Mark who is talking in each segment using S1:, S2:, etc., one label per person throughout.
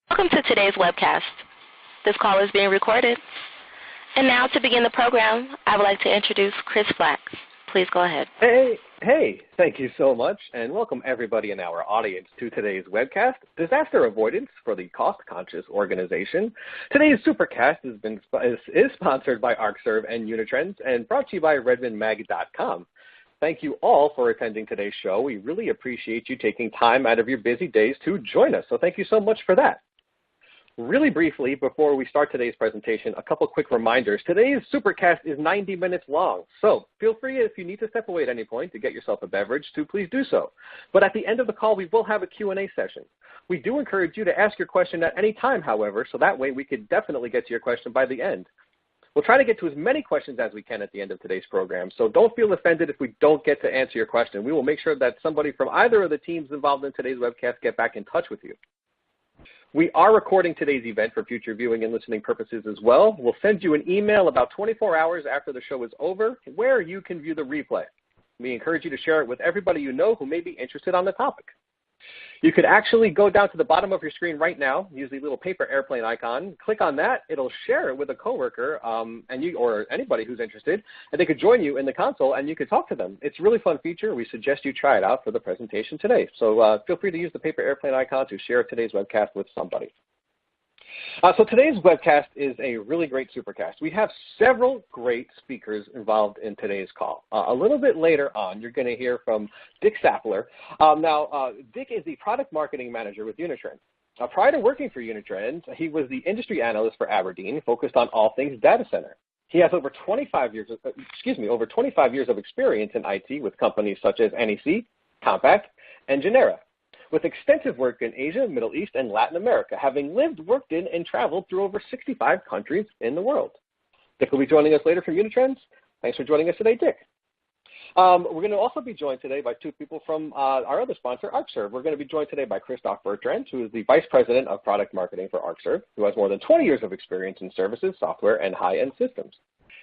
S1: Welcome to today's webcast. This call is being recorded. And now to begin the program, I would like to introduce Chris Flax. Please go ahead.
S2: Hey, thank you so much, and welcome everybody in our audience to today's webcast, Disaster Avoidance for the Cost-Conscious Organization. Today's Supercast is sponsored by Arcserve and Unitrends and brought to you by RedmondMag.com. Thank you all for attending today's show. We really appreciate you taking time out of your busy days to join us, so thank you so much for that. Really briefly, before we start today's presentation, a couple quick reminders. Today's Supercast is 90 minutes long, so feel free if you need to step away at any point to get yourself a beverage to please do so. But at the end of the call, we will have a Q&A session. We do encourage you to ask your question at any time, however, so that way we could definitely get to your question by the end. We'll try to get to as many questions as we can at the end of today's program, so don't feel offended if we don't get to answer your question. We will make sure that somebody from either of the teams involved in today's webcast get back in touch with you. We are recording today's event for future viewing and listening purposes as well. We'll send you an email about 24 hours after the show is over where you can view the replay. We encourage you to share it with everybody you know who may be interested on the topic. You could actually go down to the bottom of your screen right now, use the little paper airplane icon, click on that, it'll share it with a coworker or anybody who's interested, and they could join you in the console and you could talk to them. It's a really fun feature. We suggest you try it out for the presentation today. So feel free to use the paper airplane icon to share today's webcast with somebody. So today's webcast is a really great supercast. We have several great speakers involved in today's call. A little bit later on, you're going to hear from Dick Sappler. Dick is the product marketing manager with Unitrends. Prior to working for Unitrends, he was the industry analyst for Aberdeen, focused on all things data center. He has over 25 years of experience in IT with companies such as NEC, Compaq, and Genera, with extensive work in Asia, Middle East, and Latin America, having lived, worked in, and traveled through over 65 countries in the world. Dick will be joining us later from Unitrends. Thanks for joining us today, Dick. We're going to also be joined today by two people from our other sponsor, Arcserve. We're going to be joined today by Christoph Bertrand, who is the Vice President of Product Marketing for Arcserve, who has more than 20 years of experience in services, software, and high-end systems.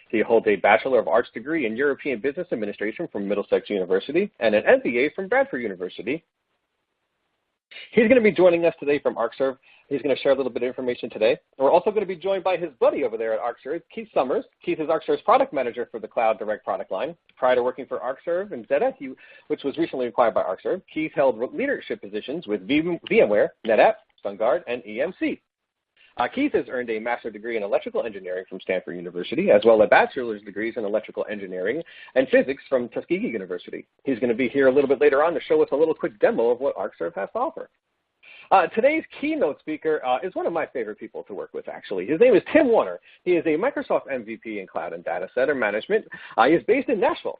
S2: He holds a Bachelor of Arts degree in European Business Administration from Middlesex University and an MBA from Bradford University. He's going to be joining us today from Arcserve. He's going to share a little bit of information today. We're also going to be joined by his buddy over there at Arcserve, Keith Summers. Keith is Arcserve's product manager for the Cloud Direct product line. Prior to working for Arcserve and Zeta, which was recently acquired by Arcserve, Keith held leadership positions with VMware, NetApp, SunGard, and EMC. Keith has earned a master's degree in electrical engineering from Stanford University, as well as bachelor's degrees in electrical engineering and physics from Tuskegee University. He's going to be here a little bit later on to show us a little quick demo of what Arcserve has to offer. Today's keynote speaker is one of my favorite people to work with, actually. His name is Tim Warner. He is a Microsoft MVP in cloud and data center management. He is based in Nashville.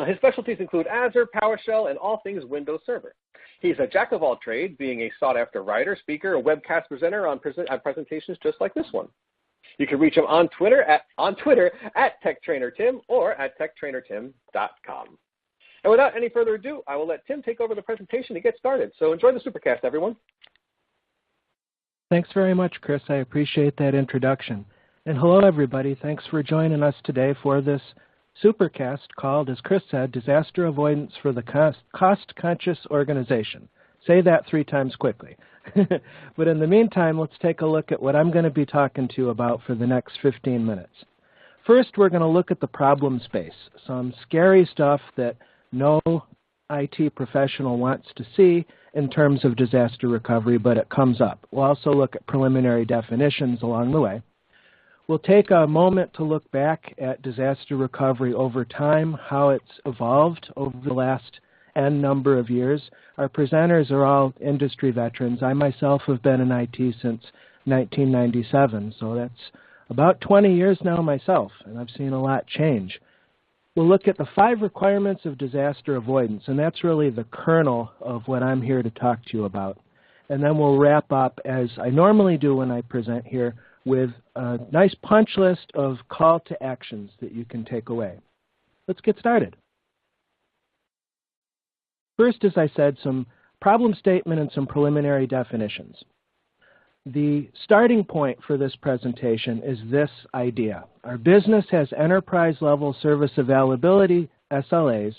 S2: His specialties include Azure, PowerShell, and all things Windows Server. He's a jack of all trades, being a sought-after writer, speaker, and webcast presenter on presentations just like this one. You can reach him on Twitter at TechTrainerTim or at TechTrainerTim.com. And without any further ado, I will let Tim take over the presentation to get started. So enjoy the Supercast, everyone.
S3: Thanks very much, Chris. I appreciate that introduction. And hello, everybody. Thanks for joining us today for this Supercast called, as Chris said, Disaster Avoidance for the Cost-Conscious Organization. Say that 3 times quickly. But in the meantime, let's take a look at what I'm going to be talking to you about for the next 15 minutes. First, we're going to look at the problem space, some scary stuff that no IT professional wants to see in terms of disaster recovery, but it comes up. We'll also look at preliminary definitions along the way. We'll take a moment to look back at disaster recovery over time, how it's evolved over the last N number of years. Our presenters are all industry veterans. I myself have been in IT since 1997, so that's about 20 years now myself, and I've seen a lot change. We'll look at the 5 requirements of disaster avoidance, and that's really the kernel of what I'm here to talk to you about. And then we'll wrap up, as I normally do when I present here, with a nice punch list of call to actions that you can take away. Let's get started. First, as I said, some problem statement and some preliminary definitions. The starting point for this presentation is this idea. Our business has enterprise-level service availability, SLAs,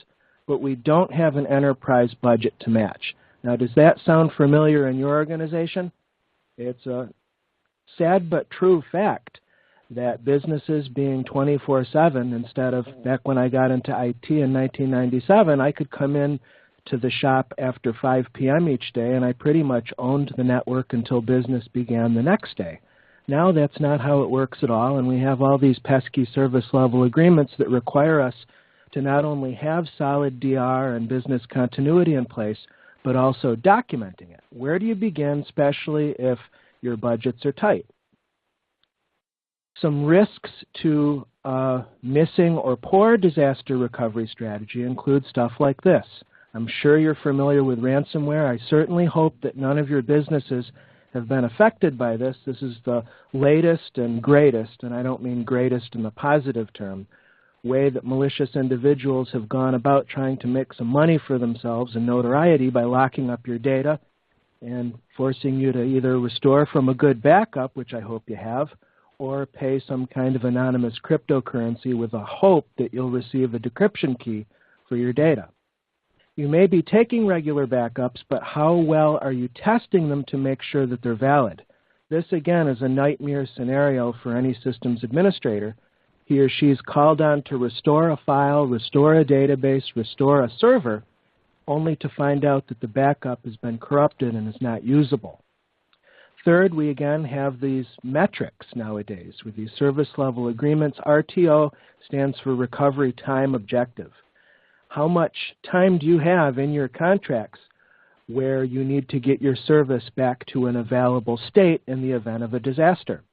S3: but we don't have an enterprise budget to match. Now, does that sound familiar in your organization? It's a sad but true fact that businesses being 24/7, instead of back when I got into IT in 1997, I could come in to the shop after 5 p.m. each day, and I pretty much owned the network until business began the next day. Now that's not how it works at all, and we have all these pesky service level agreements that require us to not only have solid DR and business continuity in place, but also documenting it. Where do you begin, especially if your budgets are tight? Some risks to missing or poor disaster recovery strategy include stuff like this. I'm sure you're familiar with ransomware. I certainly hope that none of your businesses have been affected by this. This is the latest and greatest, and I don't mean greatest in the positive term, way that malicious individuals have gone about trying to make some money for themselves and notoriety by locking up your data and forcing you to either restore from a good backup, which I hope you have, or pay some kind of anonymous cryptocurrency with a hope that you'll receive a decryption key for your data. You may be taking regular backups, but how well are you testing them to make sure that they're valid? This, again, is a nightmare scenario for any systems administrator. He or she is called on to restore a file, restore a database, restore a server, only to find out that the backup has been corrupted and is not usable. Third, we again have these metrics nowadays with these service level agreements. RTO stands for Recovery Time Objective. How much time do you have in your contracts where you need to get your service back to an available state in the event of a disaster?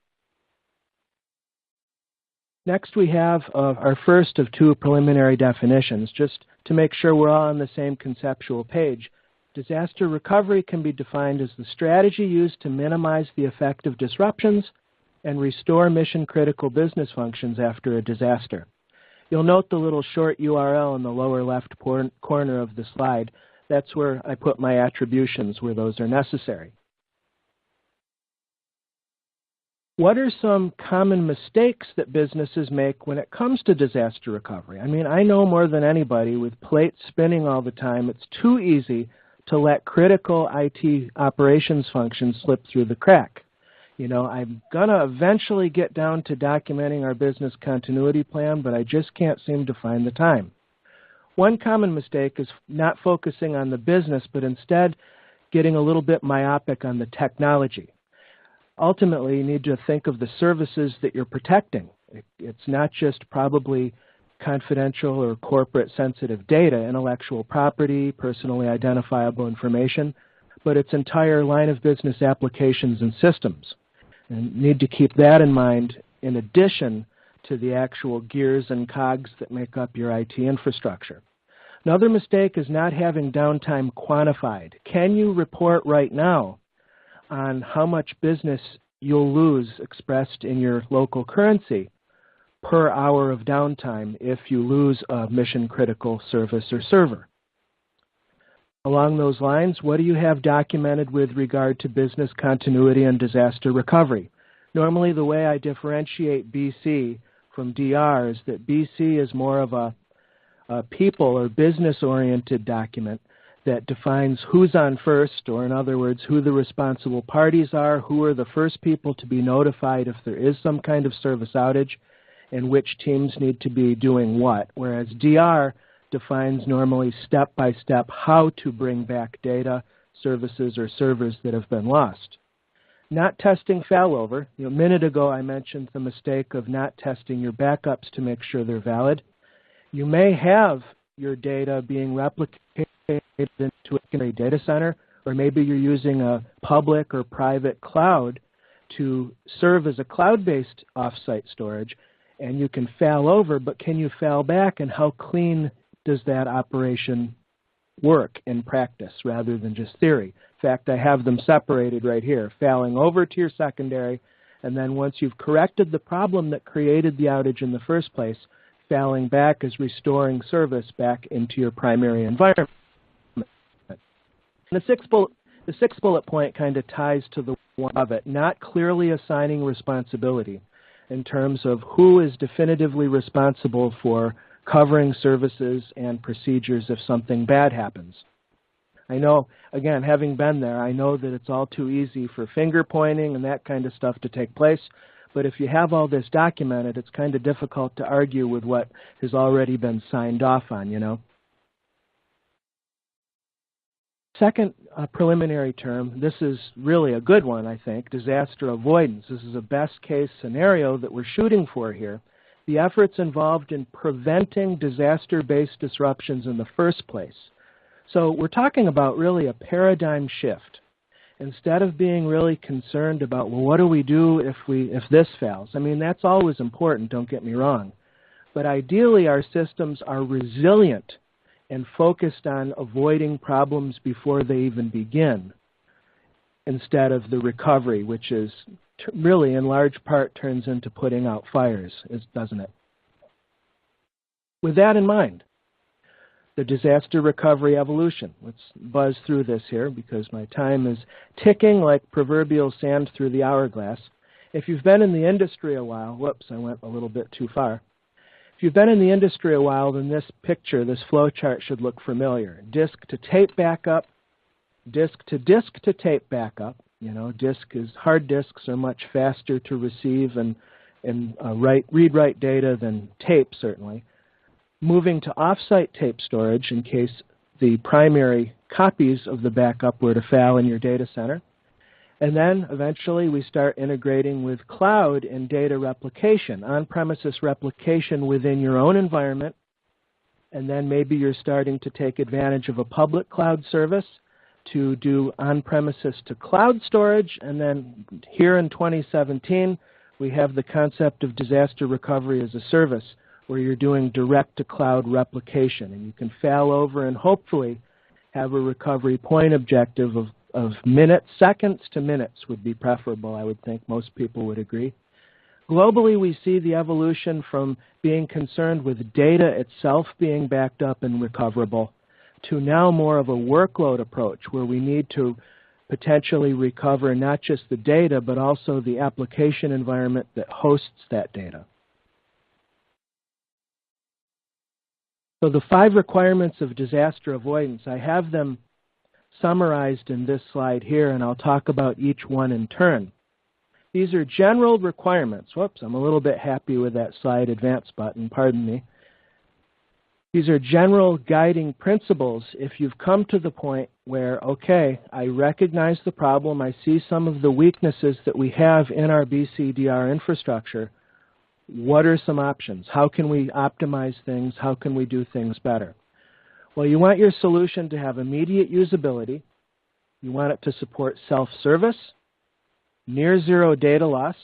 S3: Next, we have our first of two preliminary definitions, just to make sure we're all on the same conceptual page. Disaster recovery can be defined as the strategy used to minimize the effect of disruptions and restore mission-critical business functions after a disaster. You'll note the little short URL in the lower left corner of the slide. That's where I put my attributions where those are necessary. What are some common mistakes that businesses make when it comes to disaster recovery? I mean, I know more than anybody, with plates spinning all the time, it's too easy to let critical IT operations functions slip through the crack. You know, I'm going to eventually get down to documenting our business continuity plan, but I just can't seem to find the time. One common mistake is not focusing on the business, but instead getting a little bit myopic on the technology. Ultimately, you need to think of the services that you're protecting. It's not just probably confidential or corporate sensitive data, intellectual property, personally identifiable information, but its entire line of business applications and systems. And you need to keep that in mind in addition to the actual gears and cogs that make up your IT infrastructure. Another mistake is not having downtime quantified. Can you report right now on how much business you'll lose expressed in your local currency per hour of downtime if you lose a mission-critical service or server? Along those lines, what do you have documented with regard to business continuity and disaster recovery? Normally, the way I differentiate BC from DR is that BC is more of a people or business-oriented document that defines who's on first, or in other words, who the responsible parties are, who are the first people to be notified if there is some kind of service outage, and which teams need to be doing what, whereas DR defines normally step-by-step how to bring back data, services, or servers that have been lost. Not testing failover. A minute ago I mentioned the mistake of not testing your backups to make sure they're valid. You may have your data being replicated into a data center, or maybe you're using a public or private cloud to serve as a cloud-based offsite storage, and you can fail over, but can you fail back, and how clean does that operation work in practice rather than just theory? In fact, I have them separated right here, failing over to your secondary, and then once you've corrected the problem that created the outage in the first place, failing back is restoring service back into your primary environment. The sixth bullet point kind of ties to the one of it, not clearly assigning responsibility in terms of who is definitively responsible for covering services and procedures if something bad happens. I know, again, having been there, I know that it's all too easy for finger pointing and that kind of stuff to take place. But if you have all this documented, it's kind of difficult to argue with what has already been signed off on, you know. Second preliminary term, this is really a good one, I think, disaster avoidance. This is a best case scenario that we're shooting for here. The efforts involved in preventing disaster-based disruptions in the first place. So we're talking about really a paradigm shift. Instead of being really concerned about, well, what do we do if this fails? I mean, that's always important, don't get me wrong. But ideally, our systems are resilient and focused on avoiding problems before they even begin, instead of the recovery, which is really in large part turns into putting out fires, doesn't it? With that in mind, the disaster recovery evolution. Let's buzz through this here because my time is ticking like proverbial sand through the hourglass. If you've been in the industry a while, whoops, I went a little bit too far. If you've been in the industry a while, then this picture, this flow chart should look familiar. Disk to tape backup, disk to tape backup. You know, hard disks are much faster to receive and read-write data than tape, certainly. Moving to off-site tape storage in case the primary copies of the backup were to fail in your data center. And then eventually we start integrating with cloud and data replication, on-premises replication within your own environment. And then maybe you're starting to take advantage of a public cloud service to do on-premises to cloud storage. And then here in 2017, we have the concept of disaster recovery as a service, where you're doing direct-to-cloud replication. And you can fail over and hopefully have a recovery point objective of minutes, seconds to minutes would be preferable, I would think most people would agree. Globally, we see the evolution from being concerned with data itself being backed up and recoverable to now more of a workload approach where we need to potentially recover not just the data but also the application environment that hosts that data. So the 5 requirements of disaster avoidance, I have them summarized in this slide here, and I'll talk about each one in turn. These are general requirements. Whoops, I'm a little bit happy with that slide advance button, pardon me. These are general guiding principles if you've come to the point where, okay, I recognize the problem, I see some of the weaknesses that we have in our BCDR infrastructure. What are some options? How can we optimize things? How can we do things better? Well, you want your solution to have immediate usability. You want it to support self-service, near zero data loss.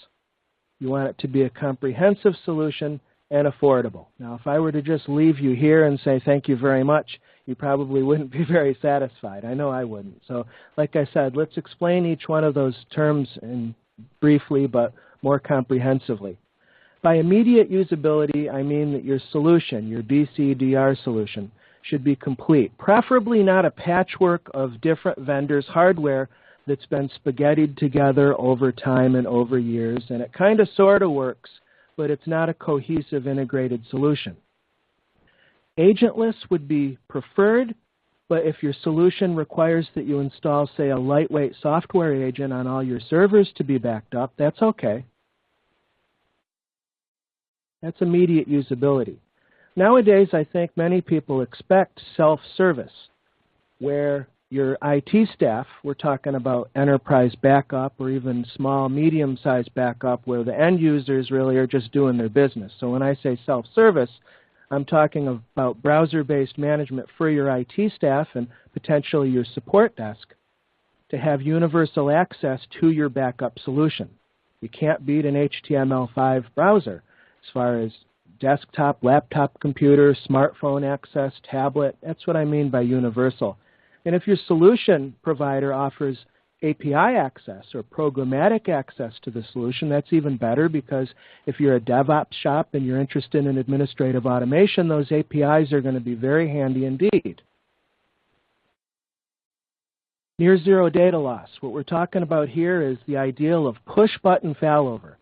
S3: You want it to be a comprehensive solution and affordable. Now, if I were to just leave you here and say thank you very much, you probably wouldn't be very satisfied. I know I wouldn't. So, like I said, let's explain each one of those terms briefly but more comprehensively. By immediate usability, I mean that your solution, your BCDR solution, should be complete, preferably not a patchwork of different vendors' hardware that's been spaghettied together over time and over years, and it kind of sort of works, but it's not a cohesive integrated solution. Agentless would be preferred, but if your solution requires that you install, say, a lightweight software agent on all your servers to be backed up, that's okay. That's immediate usability. Nowadays, I think many people expect self-service, where your IT staff, we're talking about enterprise backup or even small, medium-sized backup, where the end users really are just doing their business. So when I say self-service, I'm talking about browser-based management for your IT staff and potentially your support desk to have universal access to your backup solution. You can't beat an HTML5 browser as far as desktop, laptop computer, smartphone access, tablet. That's what I mean by universal. And if your solution provider offers API access or programmatic access to the solution, that's even better, because if you're a DevOps shop and you're interested in administrative automation, those APIs are going to be very handy indeed. Near zero data loss. What we're talking about here is the ideal of push-button failover.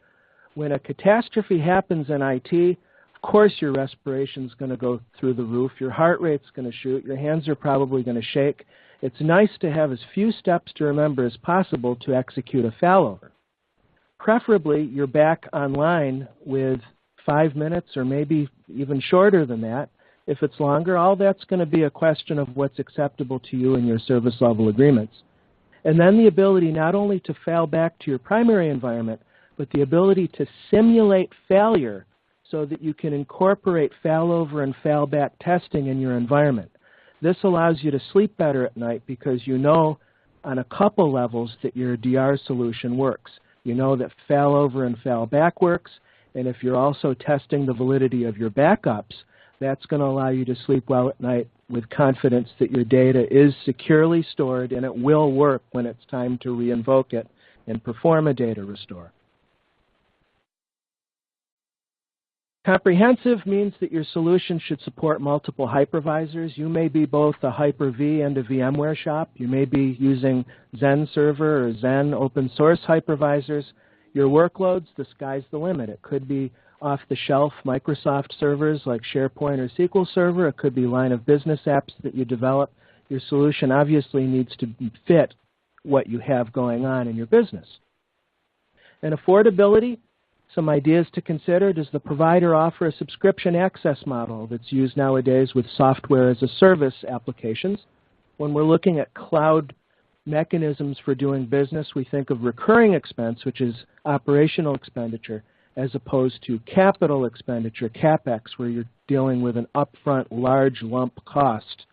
S3: When a catastrophe happens in IT, of course your respiration's going to go through the roof, your heart rate's going to shoot, your hands are probably going to shake, it's nice to have as few steps to remember as possible to execute a failover. Preferably, you're back online with 5 minutes or maybe even shorter than that. If it's longer, all that's going to be a question of what's acceptable to you in your service level agreements. And then the ability not only to fail back to your primary environment, but the ability to simulate failure so that you can incorporate failover and failback testing in your environment. This allows you to sleep better at night because you know on a couple levels that your DR solution works. You know that failover and failback works, and if you're also testing the validity of your backups, that's going to allow you to sleep well at night with confidence that your data is securely stored and it will work when it's time to reinvoke it and perform a data restore. Comprehensive means that your solution should support multiple hypervisors. You may be both a Hyper-V and a VMware shop. You may be using Xen Server or Xen open source hypervisors. Your workloads, the sky's the limit. It could be off-the-shelf Microsoft servers like SharePoint or SQL Server. It could be line of business apps that you develop. Your solution obviously needs to fit what you have going on in your business. And affordability, some ideas to consider. Does the provider offer a subscription access model that's used nowadays with software as a service applications? When we're looking at cloud mechanisms for doing business, we think of recurring expense, which is operational expenditure, as opposed to capital expenditure, CapEx, where you're dealing with an upfront large lump cost,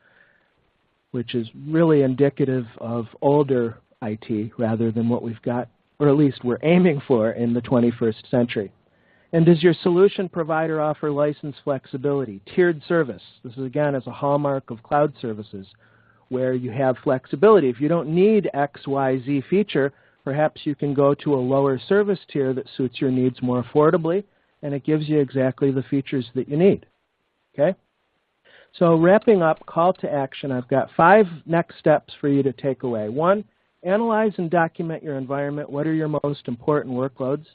S3: which is really indicative of older IT rather than what we've got, or at least we're aiming for in the 21st century. And does your solution provider offer license flexibility, tiered service? This is, again, as a hallmark of cloud services, where you have flexibility. If you don't need X, Y, Z feature, perhaps you can go to a lower service tier that suits your needs more affordably, and it gives you exactly the features that you need. Okay? So wrapping up, call to action, I've got 5 next steps for you to take away. 1, analyze and document your environment. What are your most important workloads?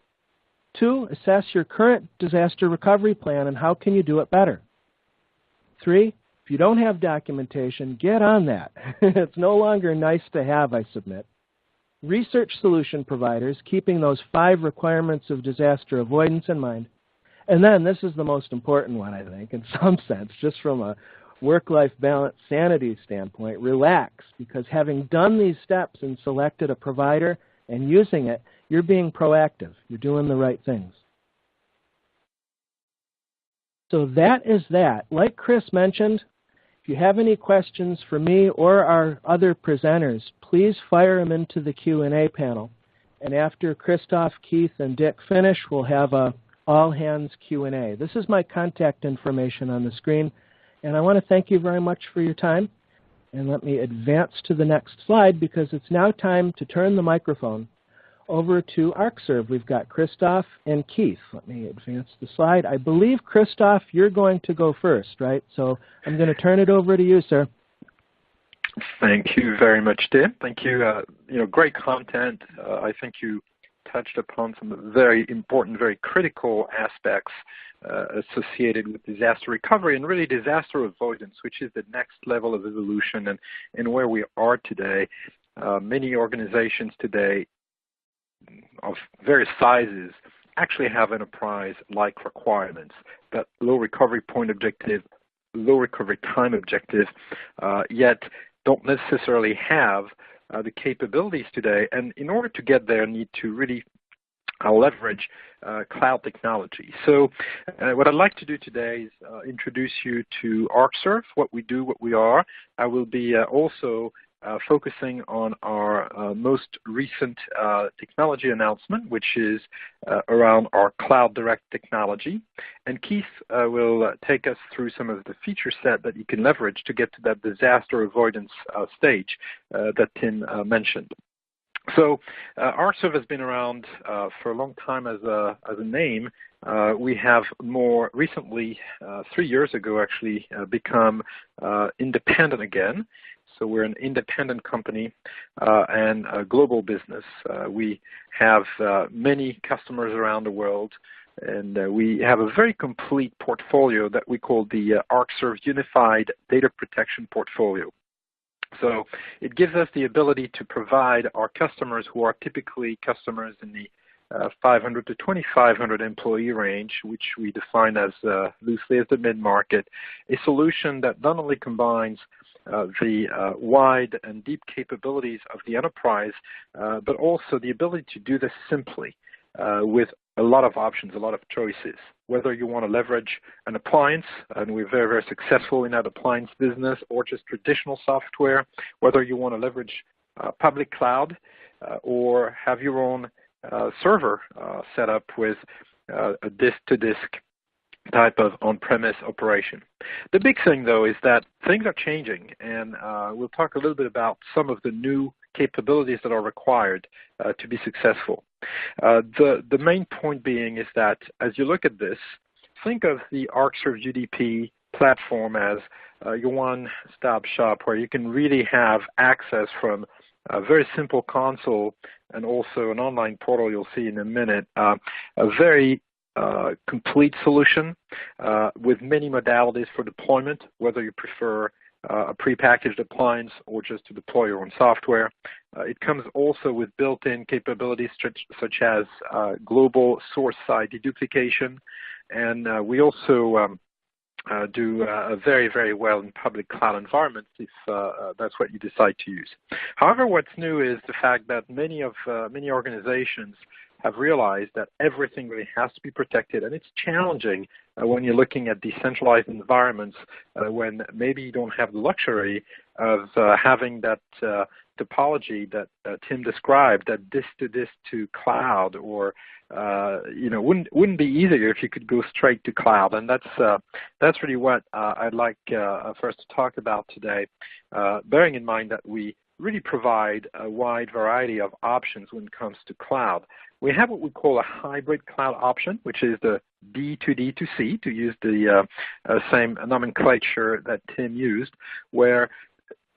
S3: 2, assess your current disaster recovery plan and how can you do it better. 3, if you don't have documentation, get on that. It's no longer nice to have, I submit. Research solution providers, keeping those 5 requirements of disaster avoidance in mind. And then, this is the most important one, I think, in some sense, just from a work-life balance sanity standpoint, relax, because having done these steps and selected a provider and using it, you're being proactive. You're doing the right things. So that is that. Like Chris mentioned, if you have any questions for me or our other presenters, please fire them into the Q&A panel. And after Christoph, Keith, and Dick finish, we'll have a all-hands Q&A. This is my contact information on the screen. And I want to thank you very much for your time. And let me advance to the next slide because it's now time to turn the microphone over to Arcserve. We've got Christoph and Keith. Let me advance the slide. I believe, Christoph, you're going to go first, right? So I'm going to turn it over to you, sir.
S4: Thank you very much, Tim. Thank you. Great content. I think you touched upon some very important, very critical aspects associated with disaster recovery and really disaster avoidance, which is the next level of evolution and where we are today. Many organizations today of various sizes actually have enterprise-like requirements, that low recovery point objective, low recovery time objective, yet don't necessarily have the capabilities today, and in order to get there, need to really leverage cloud technology. So what I'd like to do today is introduce you to Arcserve, what we do, what we are. I will be also focusing on our most recent technology announcement, which is around our Cloud Direct technology. And Keith will take us through some of the feature set that you can leverage to get to that disaster avoidance stage that Tim mentioned. So Arcserve has been around for a long time as a name. We have more recently, 3 years ago actually, become independent again. So we're an independent company and a global business. We have many customers around the world, and we have a very complete portfolio that we call the Arcserve Unified Data Protection Portfolio. So it gives us the ability to provide our customers who are typically customers in the 500 to 2,500 employee range, which we define as loosely as the mid-market, a solution that not only combines the wide and deep capabilities of the enterprise, but also the ability to do this simply with a lot of options, a lot of choices. Whether you want to leverage an appliance, and we're very, very successful in that appliance business, or just traditional software, whether you want to leverage public cloud or have your own server set up with a disk-to-disk type of on-premise operation. The big thing, though, is that things are changing, and we'll talk a little bit about some of the new capabilities that are required to be successful. The main point being is that as you look at this, think of the Arcserve UDP platform as your one-stop shop where you can really have access from a very simple console and also an online portal you'll see in a minute, a very complete solution with many modalities for deployment, whether you prefer a prepackaged appliance or just to deploy your own software. It comes also with built-in capabilities such as global source side deduplication, and we also do very, very well in public cloud environments if that's what you decide to use. However, what's new is the fact that many organizations have realized that everything really has to be protected, and it's challenging when you're looking at decentralized environments when maybe you don't have the luxury of having that topology that Tim described, that disk to cloud, or wouldn't be easier if you could go straight to cloud, and that's really what I'd like for us to talk about today, bearing in mind that we really provide a wide variety of options when it comes to cloud. We have what we call a hybrid cloud option, which is the D2D2C, to use the same nomenclature that Tim used, where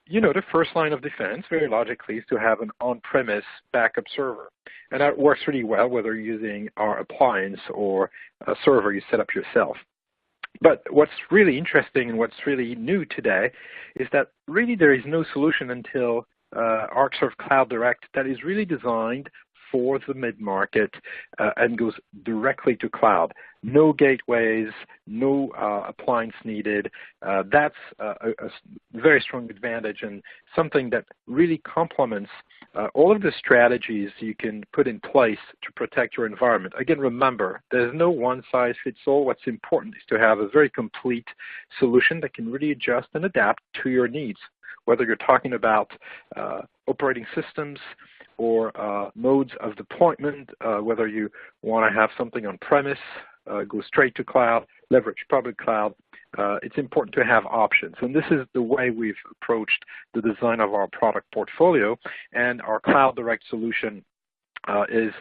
S4: the first line of defense, very logically, is to have an on-premise backup server. And that works really well whether you're using our appliance or a server you set up yourself. But what's really interesting and what's really new today is that really there is no solution until Arcserve Cloud Direct that is really designed for the mid-market and goes directly to cloud. No gateways, no appliance needed. That's a very strong advantage and something that really complements all of the strategies you can put in place to protect your environment. Again, remember, there's no one-size-fits-all. What's important is to have a very complete solution that can really adjust and adapt to your needs, whether you're talking about operating systems or modes of deployment, whether you want to have something on-premise, go straight to cloud, leverage public cloud. It's important to have options. And this is the way we've approached the design of our product portfolio. And our Cloud Direct solution is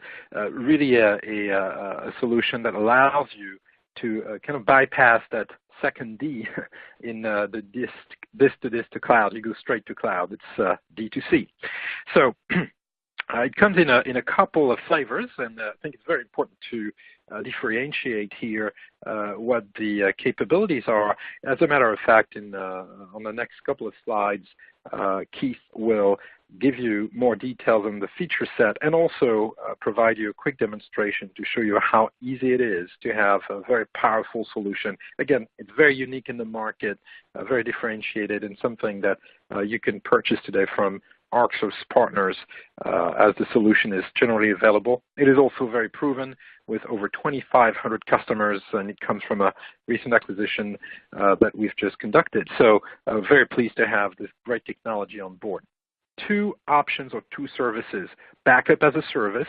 S4: really a solution that allows you to kind of bypass that second D in the disk to cloud. You go straight to cloud. It's D2C. So it comes in a couple of flavors, and I think it's very important to differentiate here what the capabilities are. As a matter of fact, on the next couple of slides, Keith will give you more details on the feature set and also provide you a quick demonstration to show you how easy it is to have a very powerful solution. Again, it's very unique in the market, very differentiated, and something that you can purchase today from Arcserve's partners as the solution is generally available. It is also very proven with over 2,500 customers, and it comes from a recent acquisition that we've just conducted. So very pleased to have this great technology on board. Two options or two services, backup as a service,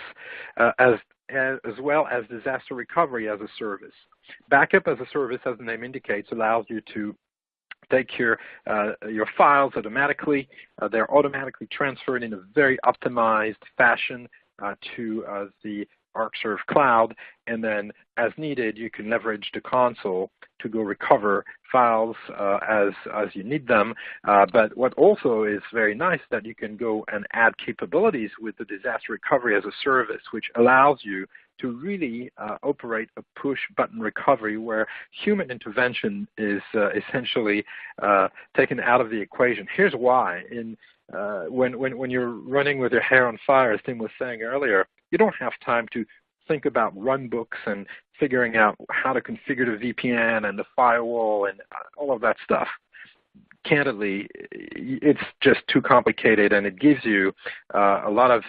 S4: as well as disaster recovery as a service. Backup as a service, as the name indicates, allows you to take your files automatically. They're automatically transferred in a very optimized fashion to the Arcserve Cloud, and then as needed, you can leverage the console to go recover files as you need them. But what also is very nice that you can go and add capabilities with the disaster recovery as a service, which allows you to really operate a push-button recovery where human intervention is essentially taken out of the equation. Here's why. When you're running with your hair on fire, as Tim was saying earlier, you don't have time to think about run books and figuring out how to configure the VPN and the firewall and all of that stuff. Candidly, it's just too complicated, and it gives you a lot of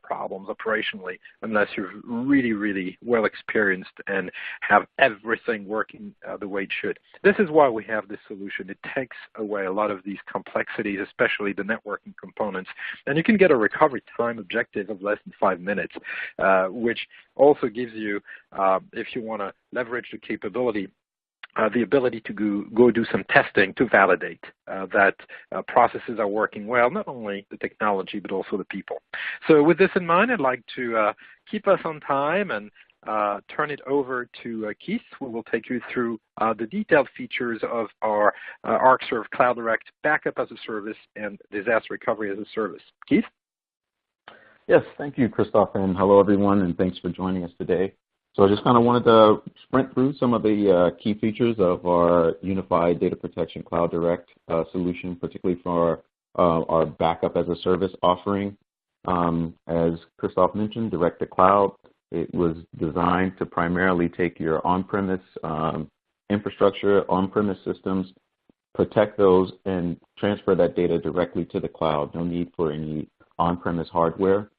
S4: problems operationally unless you're really, really well experienced and have everything working the way it should. This is why we have this solution. It takes away a lot of these complexities, especially the networking components, and you can get a recovery time objective of less than 5 minutes, which also gives you, if you want to leverage the capability, the ability to go do some testing to validate that processes are working well, not only the technology, but also the people. So with this in mind, I'd like to keep us on time and turn it over to Keith, who will take you through the detailed features of our Arcserve Cloud Direct Backup as a Service and Disaster Recovery as a Service. Keith?
S5: Yes, thank you, Christophe, and hello, everyone, and thanks for joining us today. So I just kind of wanted to sprint through some of the key features of our Unified Data Protection Cloud Direct solution, particularly for our Backup as a Service offering. As Christophe mentioned, Direct to Cloud, it was designed to primarily take your on-premise infrastructure, on-premise systems, protect those, and transfer that data directly to the cloud. No need for any on-premise hardware.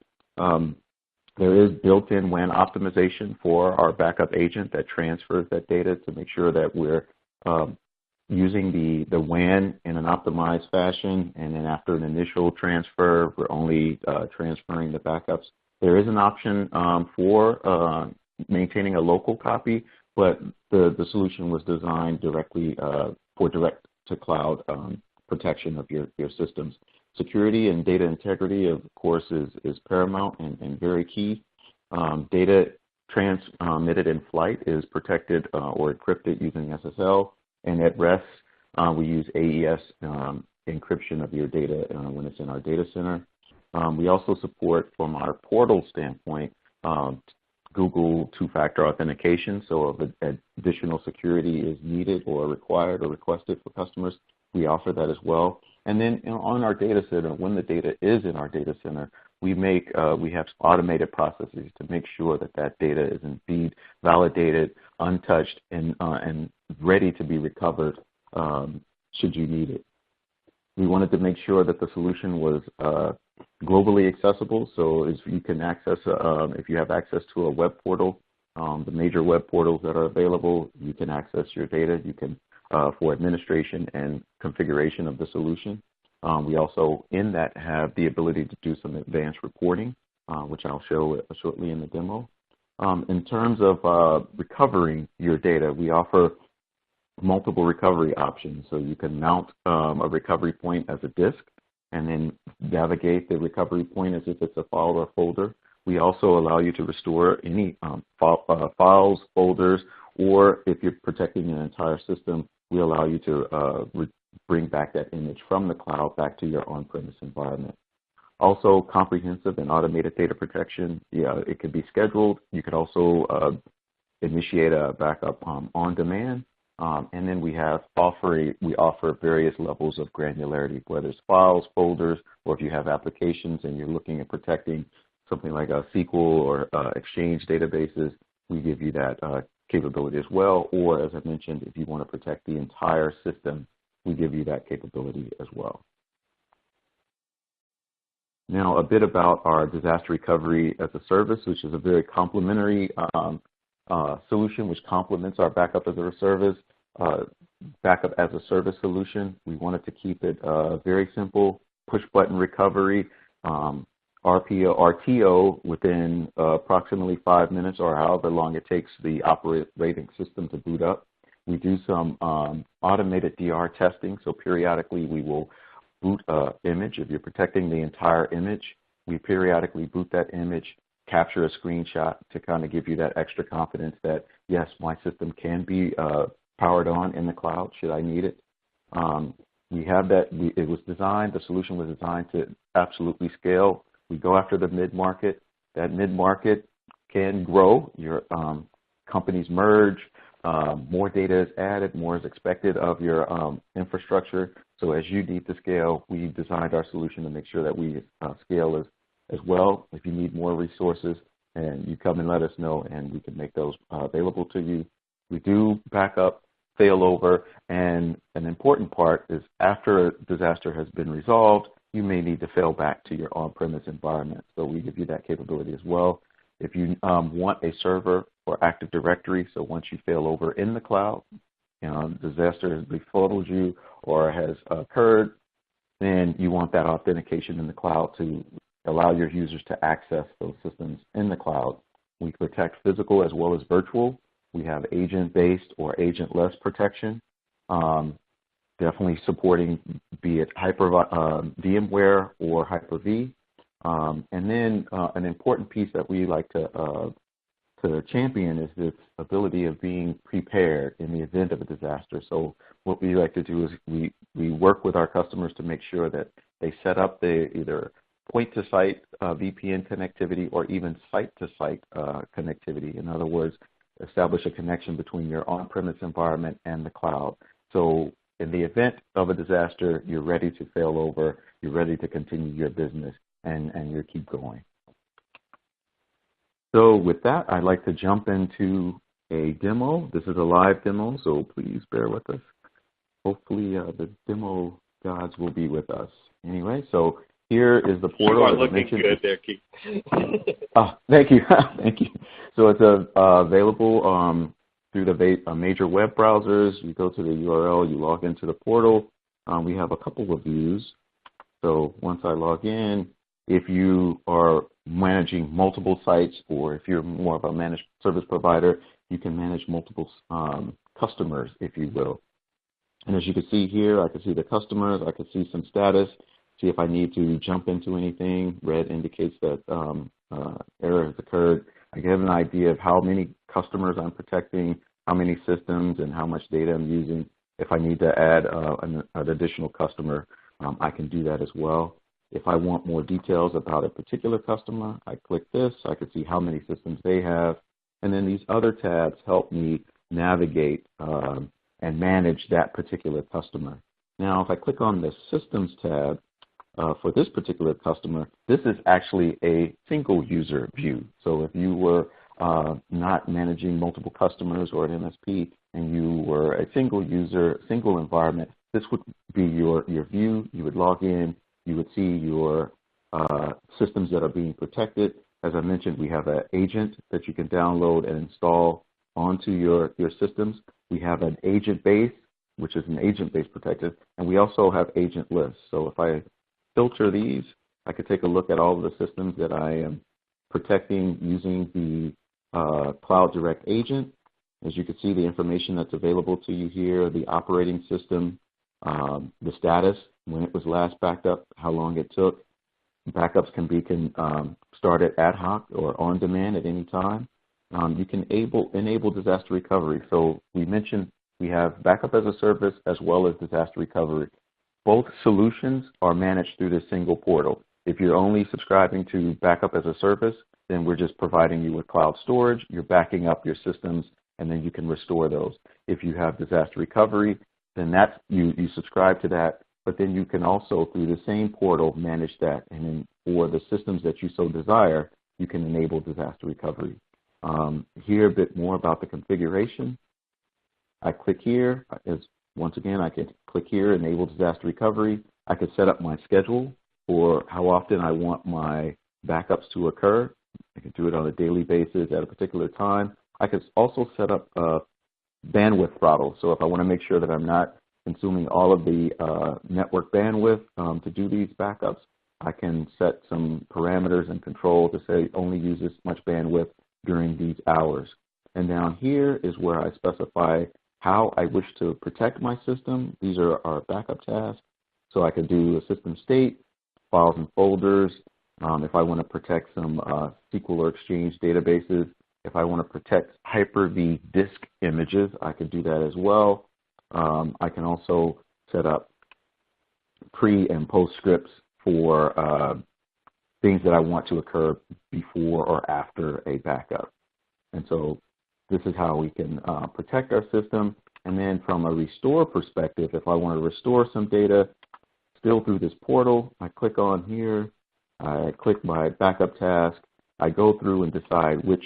S5: There is built-in WAN optimization for our backup agent that transfers that data to make sure that we're using the WAN in an optimized fashion, and then after an initial transfer, we're only transferring the backups. There is an option for maintaining a local copy, but the solution was designed directly for direct-to-cloud protection of your systems. Security and data integrity, of course, is paramount and very key. Data transmitted in flight is protected or encrypted using SSL, and at rest, we use AES encryption of your data when it's in our data center. We also support, from our portal standpoint, Google two-factor authentication, so if additional security is needed or required or requested for customers, we offer that as well. And then on our data center, when the data is in our data center, we have automated processes to make sure that data is indeed validated, untouched, and ready to be recovered should you need it. We wanted to make sure that the solution was globally accessible, so if you can access, if you have access to a web portal, the major web portals that are available, you can access your data. You can for administration and configuration of the solution. We also, in that, have the ability to do some advanced reporting, which I'll show shortly in the demo. In terms of recovering your data, we offer multiple recovery options. So you can mount a recovery point as a disk and then navigate the recovery point as if it's a file or folder. We also allow you to restore any files, folders, or if you're protecting an entire system, we allow you to bring back that image from the cloud back to your on-premise environment. Also, comprehensive and automated data protection. It can be scheduled. You could also initiate a backup on demand. And then we offer various levels of granularity, whether it's files, folders, or if you have applications and you're looking at protecting something like a SQL or Exchange databases, we give you that capability as well. Or, as I mentioned, if you want to protect the entire system, we give you that capability as well. Now, a bit about our disaster recovery as a service, which is a very complementary solution which complements our backup as a service solution. We wanted to keep it very simple, push-button recovery, RTO within approximately 5 minutes or however long it takes the operating system to boot up. We do some automated DR testing, so periodically we will boot an image. If you're protecting the entire image, we periodically boot that image, capture a screenshot to kind of give you that extra confidence that, yes, my system can be powered on in the cloud should I need it. We have that. It was designed, the solution was designed to absolutely scale. We go after the mid-market. That mid-market can grow. Your companies merge. More data is added. More is expected of your infrastructure. So as you need to scale, we designed our solution to make sure that we scale as well. If you need more resources, and you come and let us know, and we can make those available to you. We do backup, failover, and an important part is after a disaster has been resolved, you may need to fail back to your on-premise environment. So we give you that capability as well. If you want a server or Active Directory, so once you fail over in the cloud, disaster has befuddled you or has occurred, then you want that authentication in the cloud to allow your users to access those systems in the cloud. We protect physical as well as virtual. We have agent-based or agentless protection, definitely supporting be it VMware or Hyper-V. And then an important piece that we like to champion is this ability of being prepared in the event of a disaster. So what we like to do is we work with our customers to make sure that they set up the either point-to-site VPN connectivity or even site-to-site connectivity. In other words, establish a connection between your on-premise environment and the cloud. So in the event of a disaster, you're ready to fail over, you're ready to continue your business, and you keep going. So with that, I'd like to jump into a demo. This is a live demo, so please bear with us. Hopefully the demo gods will be with us. Anyway, so here is the portal.
S2: You are looking good there, Keith.
S5: Thank you. Thank you. So it's available through the major web browsers. You go to the URL, you log into the portal. We have a couple of views. So once I log in, if you are managing multiple sites or if you're more of a managed service provider, you can manage multiple customers, if you will. And as you can see here, I can see the customers. I can see some status, see if I need to jump into anything. Red indicates that error has occurred. I get an idea of how many customers I'm protecting, how many systems, and how much data I'm using. If I need to add an additional customer, I can do that as well. If I want more details about a particular customer, I click this. I can see how many systems they have. And then these other tabs help me navigate and manage that particular customer. Now, if I click on the Systems tab, for this particular customer, this is actually a single user view. So if you were not managing multiple customers or an MSP and you were a single user, single environment, this would be your view. You would log in. You would see your systems that are being protected. As I mentioned, we have an agent that you can download and install onto your systems. We have an agent base, which is an agent-based protected, and we also have agent lists. So if I filter these, I could take a look at all of the systems that I am protecting using the Cloud Direct agent. As you can see, the information that's available to you here, the operating system, the status, when it was last backed up, how long it took. Backups can be started ad hoc or on demand at any time. You can enable disaster recovery. So we mentioned we have backup as a service as well as disaster recovery. Both solutions are managed through this single portal. If you're only subscribing to backup as a service, then we're just providing you with cloud storage. You're backing up your systems, and then you can restore those. If you have disaster recovery, then that's you subscribe to that, but then you can also, through the same portal, manage that. And then for the systems that you so desire, you can enable disaster recovery. Here a bit more about the configuration. I click here. Once again, I can click here, enable disaster recovery. I can set up my schedule for how often I want my backups to occur. I can do it on a daily basis at a particular time. I can also set up a bandwidth throttle. So if I want to make sure that I'm not consuming all of the network bandwidth to do these backups, I can set some parameters and control to say only use this much bandwidth during these hours. And down here is where I specify how I wish to protect my system. These are our backup tasks. So I could do a system state, files and folders, If I want to protect some SQL or Exchange databases, if I want to protect Hyper-V disk images, I can do that as well. I can also set up pre and post scripts for things that I want to occur before or after a backup. And so this is how we can protect our system. And then from a restore perspective, if I want to restore some data still through this portal, I click on here, I click my backup task, I go through and decide which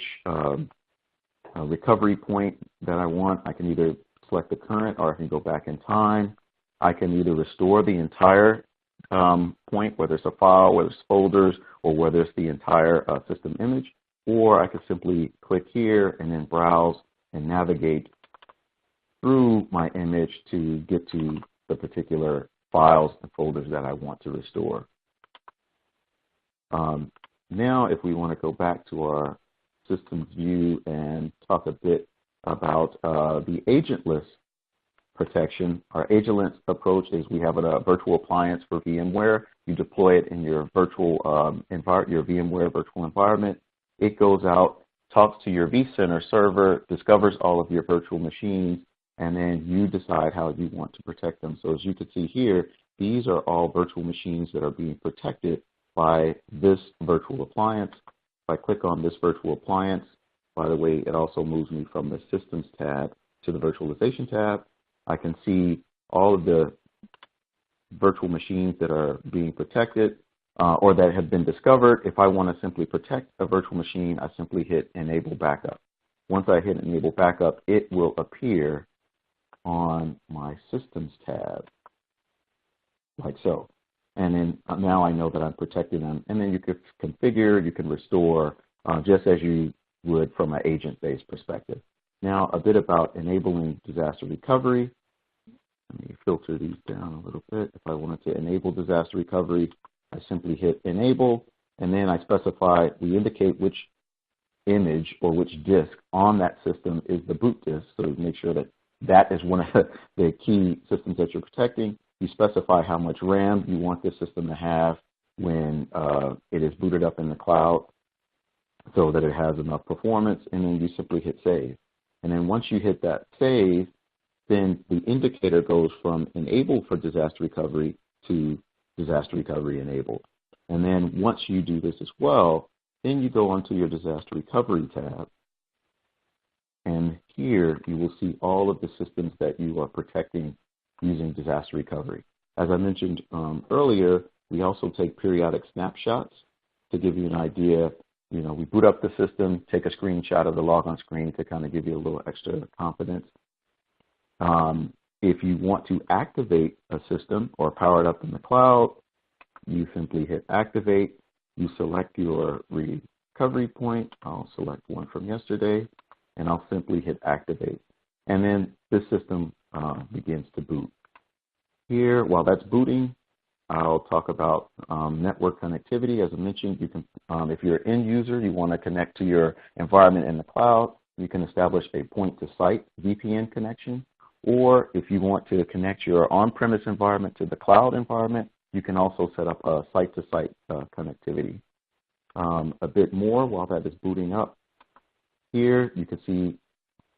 S5: recovery point that I want. I can either select the current or I can go back in time. I can either restore the entire point, whether it's a file, whether it's folders, or whether it's the entire system image, or I could simply click here and then browse and navigate through my image to get to the particular files and folders that I want to restore. Now, if we want to go back to our systems view and talk a bit about the agentless protection, our agentless approach is we have a virtual appliance for VMware. You deploy it in your virtual your VMware virtual environment. It goes out, talks to your vCenter server, discovers all of your virtual machines, and then you decide how you want to protect them. So as you can see here, these are all virtual machines that are being protected by this virtual appliance. If I click on this virtual appliance, by the way, it also moves me from the Systems tab to the Virtualization tab. I can see all of the virtual machines that are being protected or that have been discovered. If I want to simply protect a virtual machine, I simply hit Enable Backup. Once I hit Enable Backup, it will appear on my Systems tab, like so. And then now I know that I'm protecting them. And then you can configure, you can restore, just as you would from an agent-based perspective. Now, a bit about enabling disaster recovery. Let me filter these down a little bit. If I wanted to enable disaster recovery, I simply hit Enable, and then I specify, we indicate which image or which disk on that system is the boot disk, so make sure that that is one of the key systems that you're protecting. You specify how much RAM you want this system to have when it is booted up in the cloud so that it has enough performance, and then you simply hit Save. And then once you hit that Save, then the indicator goes from Enabled for disaster recovery to disaster recovery enabled. And then once you do this as well, then you go onto your disaster recovery tab. And here you will see all of the systems that you are protecting using disaster recovery. As I mentioned earlier, we also take periodic snapshots to give you an idea. You know, we boot up the system, take a screenshot of the logon screen to kind of give you a little extra confidence. If you want to activate a system or power it up in the cloud, you simply hit Activate. You select your recovery point. I'll select one from yesterday, and I'll simply hit Activate. And then this system begins to boot. Here, while that's booting, I'll talk about network connectivity. As I mentioned, you can, if you're an end user, you want to connect to your environment in the cloud, you can establish a point-to-site VPN connection. Or if you want to connect your on-premise environment to the cloud environment, you can also set up a site-to-site connectivity. A bit more while that is booting up. Here you can see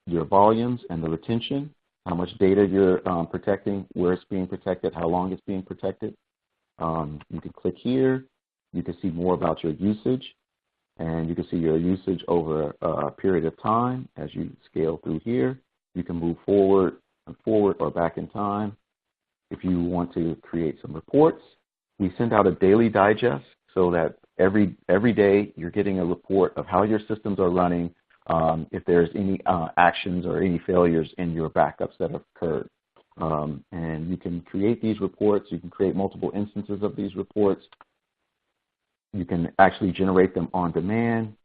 S5: your volumes and the retention, how much data you're protecting, where it's being protected, how long it's being protected. You can click here. You can see more about your usage, and you can see your usage over a period of time as you scale through here. You can move forward or back in time. If you want to create some reports, we send out a daily digest so that every day you're getting a report of how your systems are running, if there's any actions or any failures in your backups that have occurred. And you can create these reports. You can create multiple instances of these reports. You can actually generate them on demand.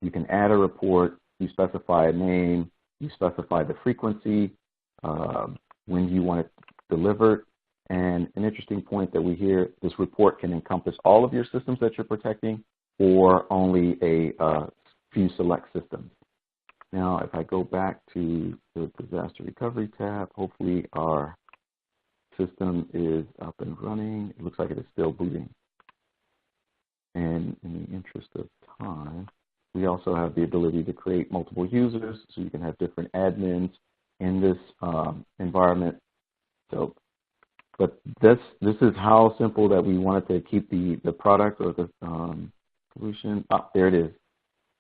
S5: You can add a report. You specify a name. You specify the frequency, when you want it delivered. And an interesting point that we hear, this report can encompass all of your systems that you're protecting or only a few select systems. Now, if I go back to the disaster recovery tab, hopefully our system is up and running. It looks like it is still booting. And in the interest of time, we also have the ability to create multiple users, so you can have different admins in this environment. So, but this is how simple that we wanted to keep the product or the solution. Ah, there it is.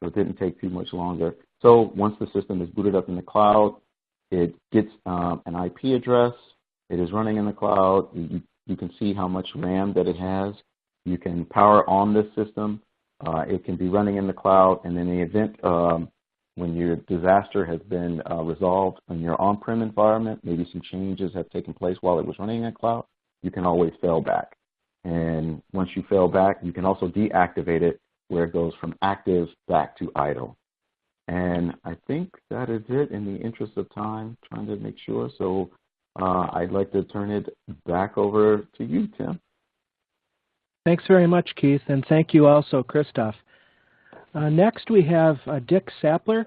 S5: So it didn't take too much longer. So once the system is booted up in the cloud, it gets an IP address. It is running in the cloud. You can see how much RAM that it has. You can power on this system. It can be running in the cloud, and in the event when your disaster has been resolved in your on-prem environment, maybe some changes have taken place while it was running in the cloud, you can always fail back. And once you fail back, you can also deactivate it where it goes from active back to idle. And I think that is it in the interest of time, trying to make sure. So I'd like to turn it back over to you, Tim.
S3: Thanks very much, Keith, and thank you also, Christoph. Next, we have Dick Sapler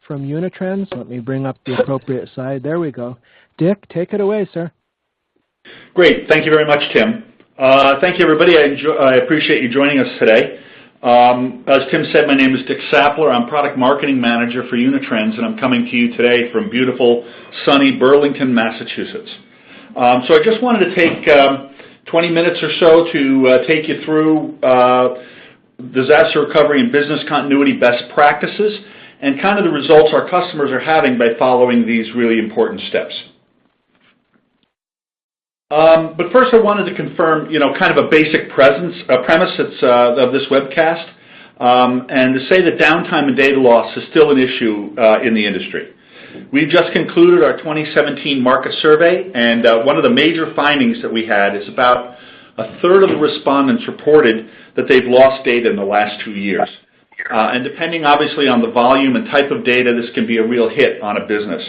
S3: from Unitrends. Let me bring up the appropriate slide. There we go. Dick, take it away, sir.
S6: Great. Thank you very much, Tim. Thank you, everybody. I appreciate you joining us today. As Tim said, my name is Dick Sapler. I'm Product Marketing Manager for Unitrends, and I'm coming to you today from beautiful, sunny Burlington, Massachusetts. So I just wanted to take 20 minutes or so to take you through disaster recovery and business continuity best practices and kind of the results our customers are having by following these really important steps. But first I wanted to confirm, kind of a basic premise of this webcast, and to say that downtime and data loss is still an issue in the industry. We've just concluded our 2017 market survey, and one of the major findings that we had is about a third of the respondents reported that they've lost data in the last 2 years. And depending obviously on the volume and type of data, this can be a real hit on a business.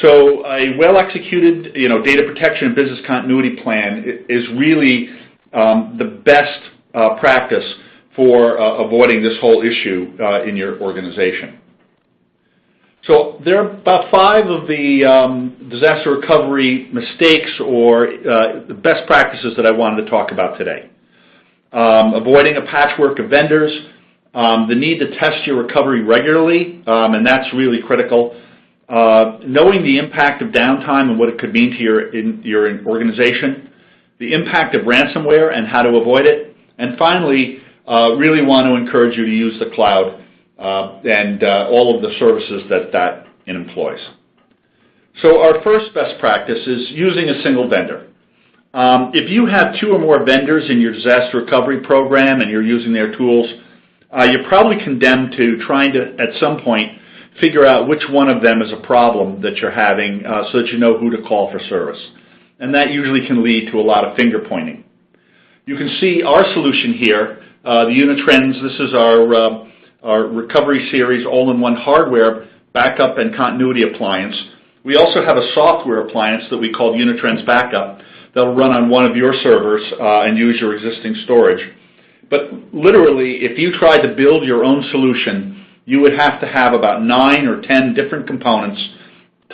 S6: So a well-executed data protection and business continuity plan is really the best practice for avoiding this whole issue in your organization. So there are about 5 of the disaster recovery mistakes or the best practices that I wanted to talk about today. Avoiding a patchwork of vendors, the need to test your recovery regularly, and that's really critical. Knowing the impact of downtime and what it could mean to your organization, the impact of ransomware and how to avoid it, and finally, really want to encourage you to use the cloud and all of the services that it employs. So our first best practice is using a single vendor. If you have 2 or more vendors in your disaster recovery program and you're using their tools, you're probably condemned to trying to, at some point, figure out which one of them is a problem that you're having so that you know who to call for service. And that usually can lead to a lot of finger pointing. You can see our solution here, the Unitrends. This is our recovery series all-in-one hardware backup and continuity appliance. We also have a software appliance that we call Unitrends Backup that'll run on one of your servers and use your existing storage. But literally, if you tried to build your own solution, you would have to have about 9 or 10 different components,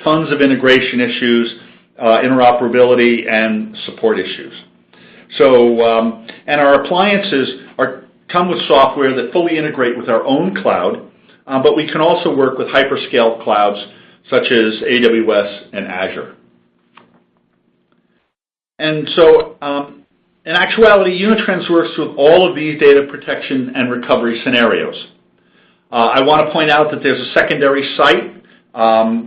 S6: tons of integration issues, interoperability, and support issues. So, and our appliances come with software that fully integrate with our own cloud, but we can also work with hyperscale clouds such as AWS and Azure. And so, in actuality, Unitrends works with all of these data protection and recovery scenarios. I want to point out that there's a secondary site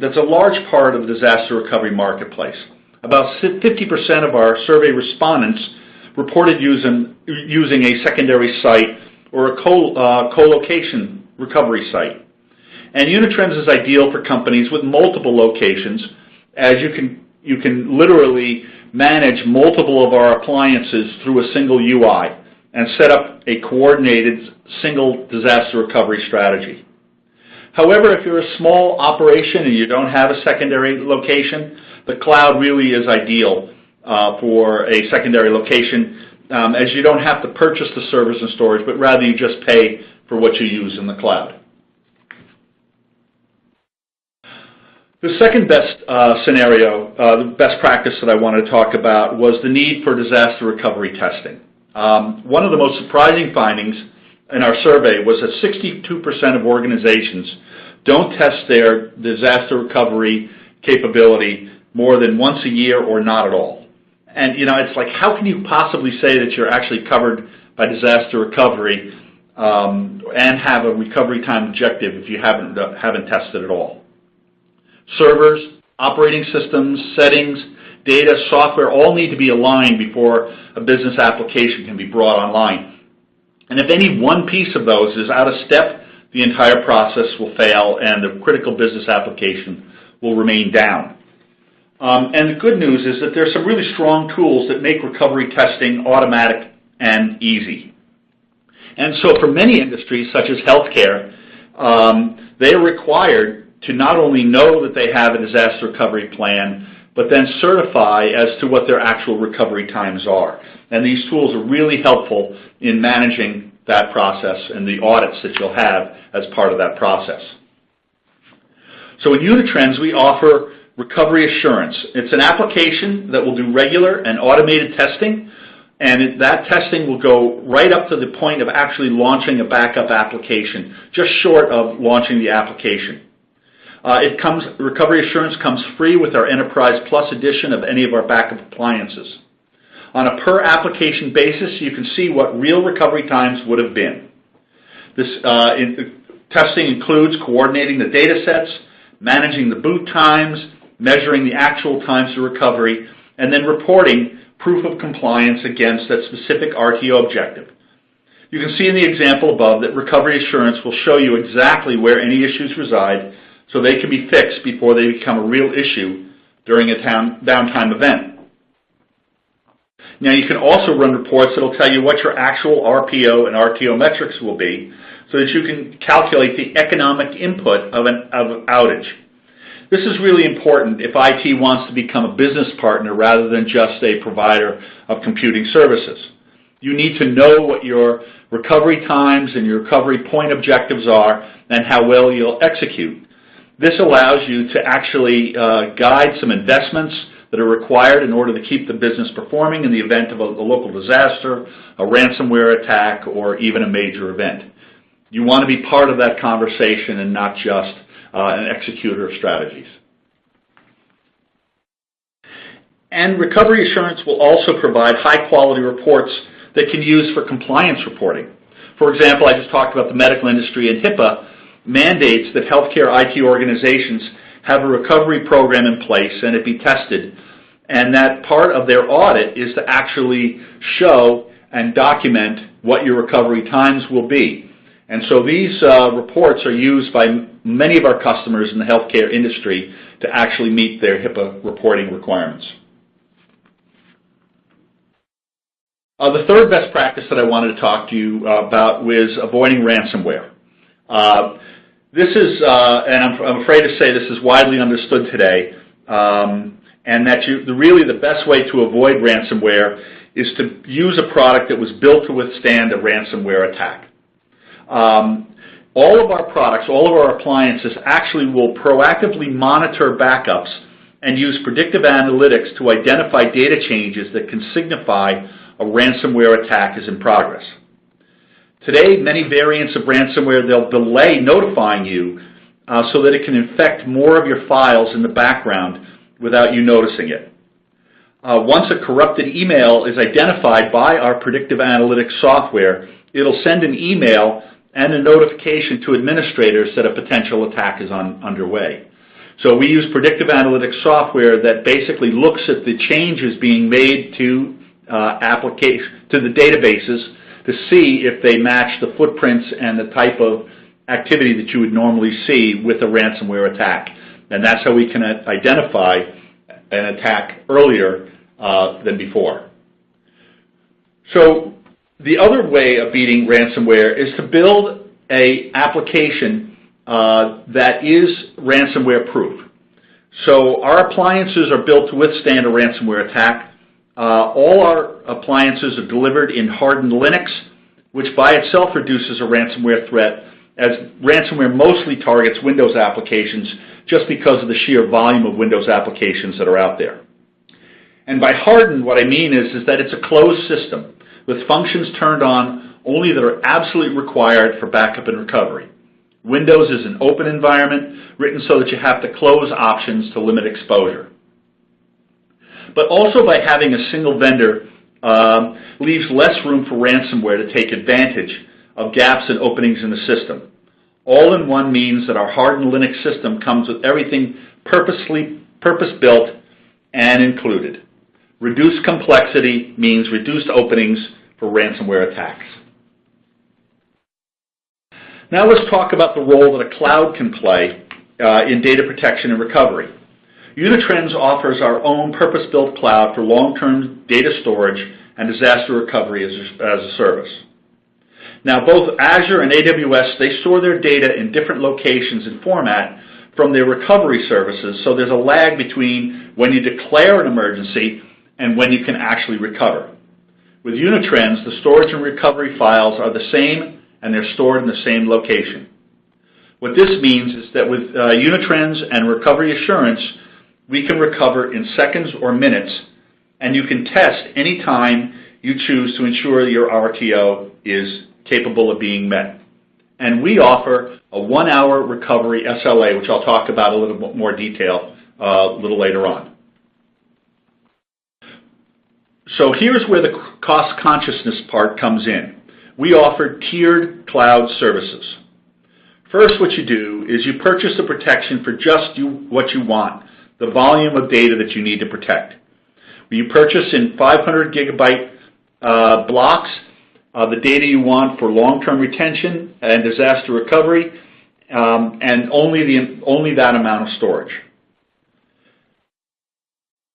S6: that's a large part of the disaster recovery marketplace. About 50% of our survey respondents reported using a secondary site or a co-location recovery site. And Unitrends is ideal for companies with multiple locations, as you can literally manage multiple of our appliances through a single UI and set up a coordinated single disaster recovery strategy. However, if you're a small operation and you don't have a secondary location, the cloud really is ideal for a secondary location, as you don't have to purchase the servers and storage, but rather you just pay for what you use in the cloud. The second best scenario, the best practice that I wanted to talk about was the need for disaster recovery testing. One of the most surprising findings in our survey was that 62% of organizations don't test their disaster recovery capability more than once a year or not at all. And, it's like, how can you possibly say that you're actually covered by disaster recovery and have a recovery time objective if you haven't tested at all? Servers, operating systems, settings, data, software all need to be aligned before a business application can be brought online. And if any one piece of those is out of step, the entire process will fail and the critical business application will remain down. And the good news is that there's some really strong tools that make recovery testing automatic and easy. And so for many industries, such as healthcare, they are required to not only know that they have a disaster recovery plan, but then certify as to what their actual recovery times are. And these tools are really helpful in managing that process and the audits that you'll have as part of that process. So in Unitrends, we offer Recovery Assurance. It's an application that will do regular and automated testing, and that testing will go right up to the point of actually launching a backup application, just short of launching the application. Recovery Assurance comes free with our Enterprise Plus edition of any of our backup appliances. On a per application basis, you can see what real recovery times would have been. This testing includes coordinating the data sets, managing the boot times, measuring the actual times to recovery, and then reporting proof of compliance against that specific RTO objective. You can see in the example above that Recovery Assurance will show you exactly where any issues reside so they can be fixed before they become a real issue during a downtime event. Now, you can also run reports that will tell you what your actual RPO and RTO metrics will be so that you can calculate the economic input of an outage. This is really important if IT wants to become a business partner rather than just a provider of computing services. You need to know what your recovery times and your recovery point objectives are and how well you'll execute. This allows you to actually guide some investments that are required in order to keep the business performing in the event of a local disaster, a ransomware attack, or even a major event. You want to be part of that conversation and not just an executor of strategies. And Recovery Assurance will also provide high-quality reports that can use for compliance reporting. For example, I just talked about the medical industry, and HIPAA mandates that healthcare IT organizations have a recovery program in place and it be tested, and that part of their audit is to actually show and document what your recovery times will be. And so these reports are used by many of our customers in the healthcare industry to actually meet their HIPAA reporting requirements. The third best practice that I wanted to talk to you about was avoiding ransomware. This is, and I'm afraid to say this is widely understood today, and that really the best way to avoid ransomware is to use a product that was built to withstand a ransomware attack. All of our products, all of our appliances actually will proactively monitor backups and use predictive analytics to identify data changes that can signify a ransomware attack is in progress. Today, many variants of ransomware, they'll delay notifying you so that it can infect more of your files in the background without you noticing it. Once a corrupted email is identified by our predictive analytics software, it'll send an email and a notification to administrators that a potential attack is underway. So we use predictive analytics software that basically looks at the changes being made to the databases to see if they match the footprints and the type of activity that you would normally see with a ransomware attack. And that's how we can identify an attack earlier than before. So the other way of beating ransomware is to build an application that is ransomware proof. So our appliances are built to withstand a ransomware attack. All our appliances are delivered in hardened Linux, which by itself reduces a ransomware threat, as ransomware mostly targets Windows applications just because of the sheer volume of Windows applications that are out there. And by hardened, what I mean is that it's a closed system. with functions turned on only that are absolutely required for backup and recovery. Windows is an open environment written so that you have to close options to limit exposure. But also by having a single vendor leaves less room for ransomware to take advantage of gaps and openings in the system. All-in-one means that our hardened Linux system comes with everything purpose-built and included. Reduced complexity means reduced openings for ransomware attacks. Now let's talk about the role that a cloud can play in data protection and recovery. Unitrends offers our own purpose-built cloud for long-term data storage and disaster recovery as a service. Now both Azure and AWS, they store their data in different locations and format from their recovery services, so there's a lag between when you declare an emergency and when you can actually recover. With Unitrends, the storage and recovery files are the same and they're stored in the same location. What this means is that with Unitrends and Recovery Assurance, we can recover in seconds or minutes, and you can test any time you choose to ensure that your RTO is capable of being met. And we offer a 1-hour recovery SLA, which I'll talk about a little bit more detail a little later on. So here's where the cost consciousness part comes in. We offer tiered cloud services. First, what you do is you purchase the protection for just what you want, the volume of data that you need to protect. You purchase in 500 gigabyte blocks the data you want for long-term retention and disaster recovery, and only that amount of storage.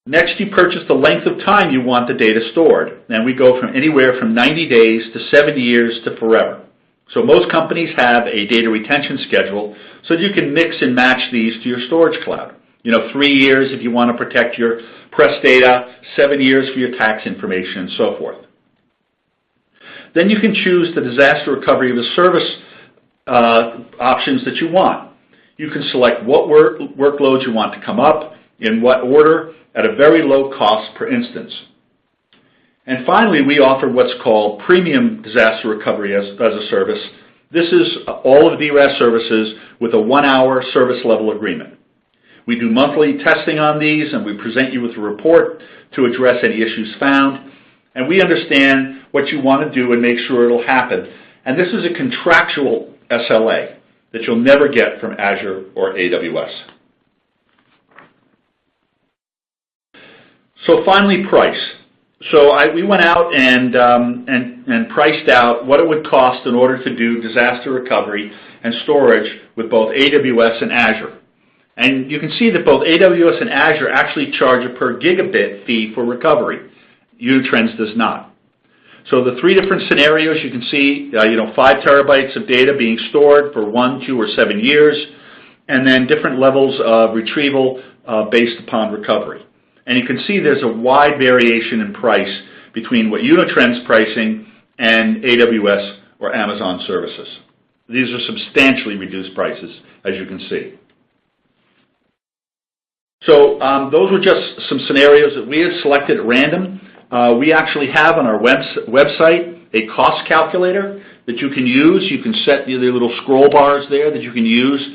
S6: Next, you purchase the length of time you want the data stored, and we go from anywhere from 90 days to 7 years to forever. So most companies have a data retention schedule so that you can mix and match these to your storage cloud. 3 years if you want to protect your press data, 7 years for your tax information, and so forth. Then you can choose the disaster recovery of the service options that you want. You can select what workloads you want to come up, in what order, at a very low cost per instance. And finally, we offer what's called premium disaster recovery as a service. This is all of DRAS services with a 1-hour service level agreement. We do monthly testing on these, and we present you with a report to address any issues found. And we understand what you want to do and make sure it'll happen. And this is a contractual SLA that you'll never get from Azure or AWS. So finally, price. So we went out and priced out what it would cost in order to do disaster recovery and storage with both AWS and Azure. And you can see that both AWS and Azure actually charge a per gigabit fee for recovery. Unitrends does not. So the 3 different scenarios you can see, 5 terabytes of data being stored for 1, 2, or 7 years, and then different levels of retrieval based upon recovery. And you can see there's a wide variation in price between what Unitrends pricing and AWS or Amazon services. These are substantially reduced prices, as you can see. So those were just some scenarios that we had selected at random. We actually have on our website a cost calculator that you can use. You can set the little scroll bars there that you can use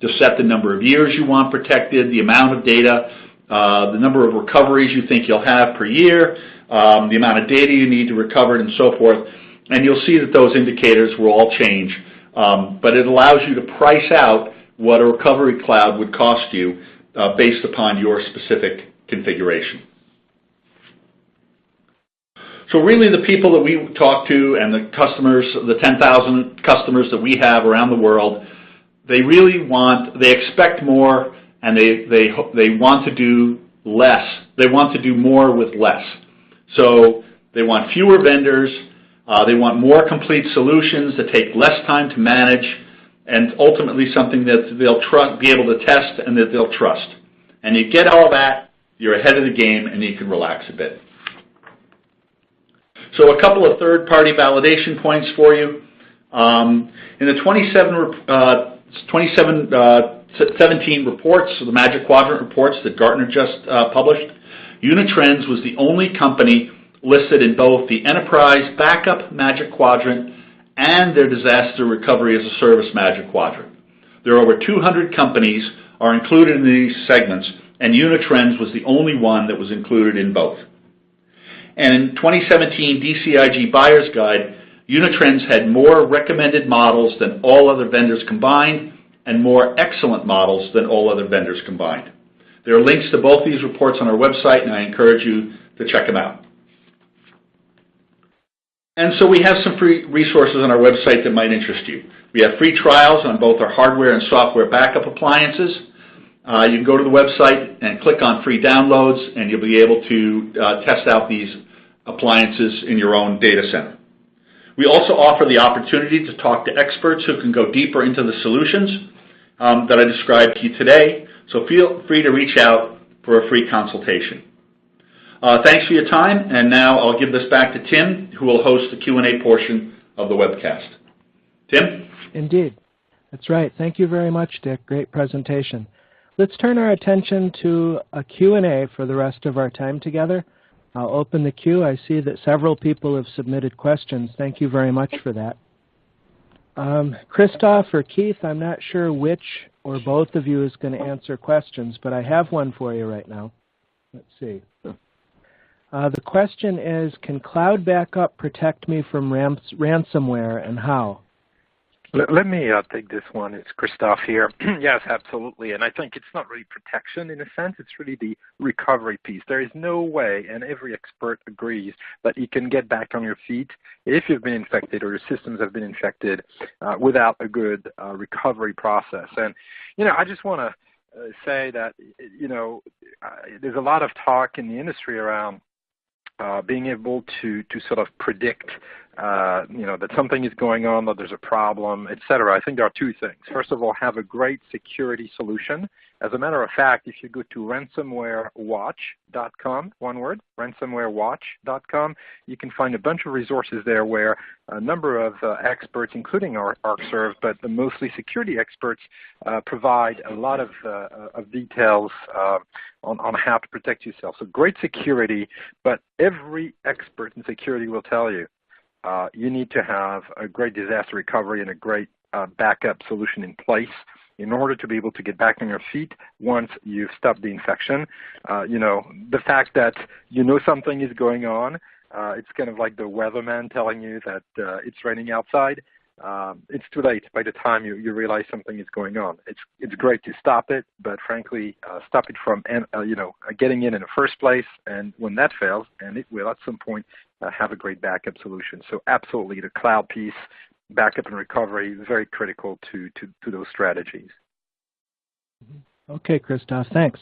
S6: to set the number of years you want protected, the amount of data, the number of recoveries you think you'll have per year, the amount of data you need to recover, and so forth. And you'll see that those indicators will all change. But it allows you to price out what a recovery cloud would cost you based upon your specific configuration. So really the people that we talk to and the customers, the 10,000 customers that we have around the world, they expect more, and they want to do less. They want to do more with less. So they want fewer vendors, they want more complete solutions that take less time to manage, and ultimately something that they'll be able to test and that they'll trust. And you get all that, you're ahead of the game, and you can relax a bit. So a couple of third-party validation points for you. In the 2017 reports, the Magic Quadrant reports that Gartner just published, Unitrends was the only company listed in both the Enterprise Backup Magic Quadrant and their Disaster Recovery as a Service Magic Quadrant. There are over 200 companies are included in these segments, and Unitrends was the only one that was included in both. And in 2017 DCIG Buyer's Guide, Unitrends had more recommended models than all other vendors combined and more excellent models than all other vendors combined. There are links to both these reports on our website, and I encourage you to check them out. And so we have some free resources on our website that might interest you. We have free trials on both our hardware and software backup appliances. You can go to the website and click on free downloads, and you'll be able to test out these appliances in your own data center. We also offer the opportunity to talk to experts who can go deeper into the solutions that I described to you today, so feel free to reach out for a free consultation. Thanks for your time, and now I'll give this back to Tim, who will host the Q&A portion of the webcast. Tim?
S3: Indeed. That's right. Thank you very much, Dick. Great presentation. Let's turn our attention to a Q&A for the rest of our time together. I'll open the queue. I see that several people have submitted questions. Thank you very much for that. Christoph or Keith, I'm not sure which or both of you is going to answer questions, but I have one for you right now. Let's see. The question is, can cloud backup protect me from ransomware, and how?
S4: Let me take this one. It's Christoph here. Yes, absolutely. And I think it's not really protection in a sense. It's really the recovery piece. There is no way, and every expert agrees, that you can get back on your feet if you've been infected or your systems have been infected without a good recovery process. And, I just want to say that, there's a lot of talk in the industry around being able to sort of predict, that something is going on, that there's a problem, et cetera. I think there are two things. First of all, have a great security solution. As a matter of fact, if you go to ransomwarewatch.com, one word, ransomwarewatch.com, you can find a bunch of resources there where a number of experts, including our Arcserve, but mostly security experts, provide a lot of details on how to protect yourself. So great security, but every expert in security will tell you you need to have a great disaster recovery and a great backup solution in place in order to be able to get back on your feet once you've stopped the infection. The fact that something is going on, it's kind of like the weatherman telling you that it's raining outside. It's too late by the time you realize something is going on. It's great to stop it, but frankly, stop it from getting in the first place. And when that fails, and it will at some point, have a great backup solution. So absolutely, the cloud piece, backup and recovery, very critical to those strategies.
S3: Okay, Christoph, thanks.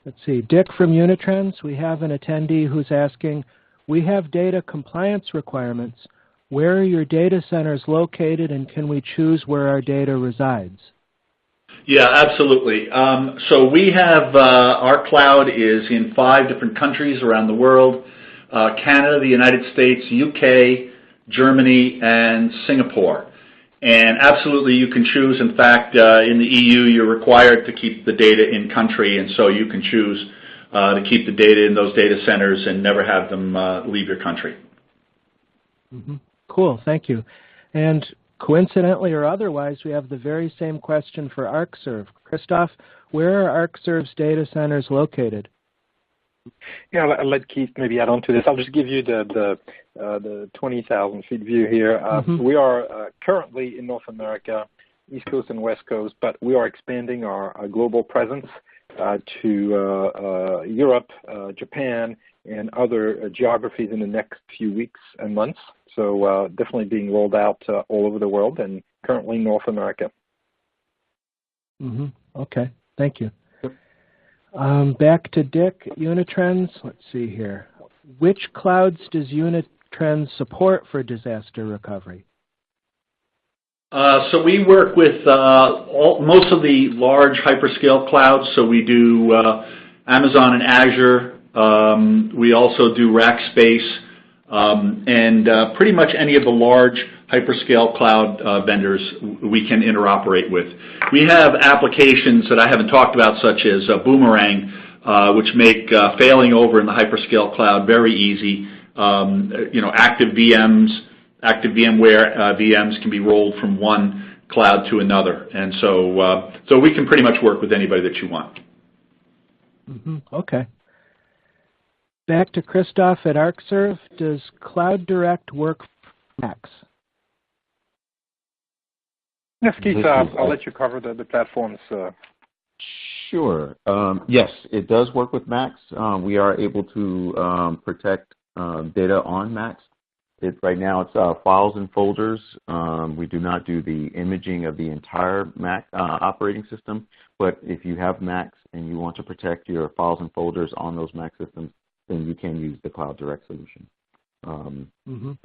S3: Let's see. Dick from Unitrends, we have an attendee who's asking, we have data compliance requirements. Where are your data centers located, and can we choose where our data resides?
S6: Yeah, absolutely. So we have, our cloud is in 5 different countries around the world, Canada, the United States, UK, Germany, and Singapore. And absolutely you can choose. In fact, in the EU, you're required to keep the data in country, and so you can choose to keep the data in those data centers and never have them leave your country.
S3: Mm-hmm. Cool, thank you. And coincidentally or otherwise, we have the very same question for Arcserve. Christoph, where are Arcserve's data centers located?
S4: Yeah, I'll let Keith maybe add on to this. I'll just give you the 20,000 feet view here. We are currently in North America, East Coast and West Coast, but we are expanding our global presence to Europe, Japan, and other geographies in the next few weeks and months. So definitely being rolled out all over the world, and currently North America.
S3: Mm-hmm. Okay, thank you. Back to Dick, Unitrends. Let's see here. Which clouds does Unitrends support for disaster recovery?
S6: So we work with most of the large hyperscale clouds. So we do Amazon and Azure. We also do Rackspace. And pretty much any of the large hyperscale cloud vendors we can interoperate with. We have applications that I haven't talked about, such as Boomerang, which make failing over in the hyperscale cloud very easy. active VMs, active VMware VMs can be rolled from one cloud to another. And so we can pretty much work with anybody that you want.
S3: Mm-hmm. Okay. Back to Christoph at Arcserve. Does Cloud Direct work for Macs?
S4: Yes, Keith, I'll let you cover the platforms.
S5: Sure. Yes, it does work with Macs. We are able to protect data on Macs. Right now it's files and folders. We do not do the imaging of the entire Mac operating system, but if you have Macs and you want to protect your files and folders on those Mac systems, then you can use the Cloud Direct solution.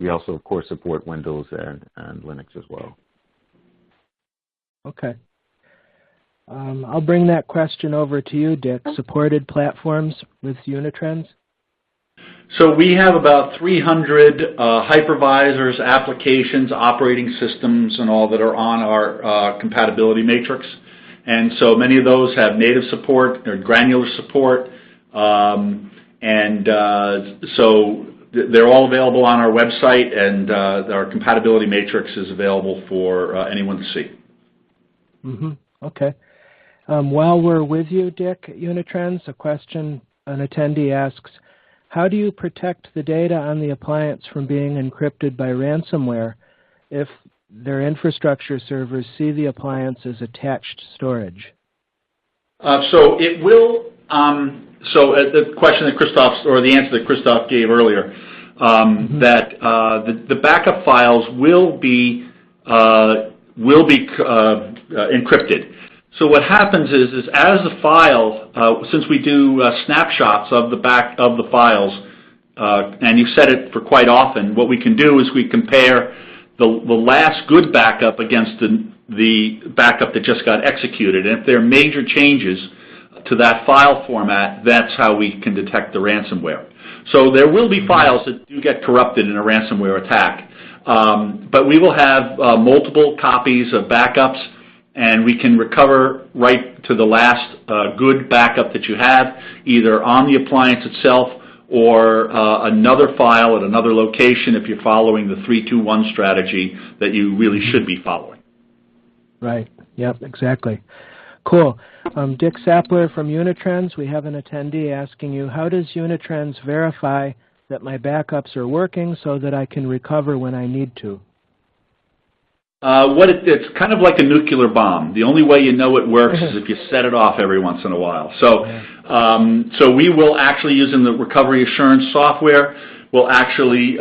S5: We also, of course, support Windows and Linux as well.
S3: Okay. I'll bring that question over to you, Dick. Supported platforms with Unitrends?
S6: So we have about 300 hypervisors, applications, operating systems, and all that are on our compatibility matrix. And so many of those have native support or granular support. So they're all available on our website, and our compatibility matrix is available for anyone to see.
S3: Okay. While we're with you, Dick, Unitrends, a question an attendee asks, how do you protect the data on the appliance from being encrypted by ransomware if their infrastructure servers see the appliance as attached storage?
S6: So it will. So the question that Christoph, or the answer that Christoph gave earlier, that the backup files will be encrypted. So what happens is as the file, since we do snapshots of the files, and you set it for quite often, what we can do is we compare the last good backup against the backup that just got executed. And if there are major changes to that file format, that's how we can detect the ransomware. So there will be files that do get corrupted in a ransomware attack, but we will have multiple copies of backups, and we can recover right to the last good backup that you have, either on the appliance itself or another file at another location if you're following the 3-2-1 strategy that you really should be following.
S3: Right. Yep, exactly. Cool. Dick Sappler from Unitrends, we have an attendee asking you, how does Unitrends verify that my backups are working so that I can recover when I need to?
S6: It's kind of like a nuclear bomb. The only way you know it works is if you set it off every once in a while. So we will actually, using the recovery assurance software, we'll actually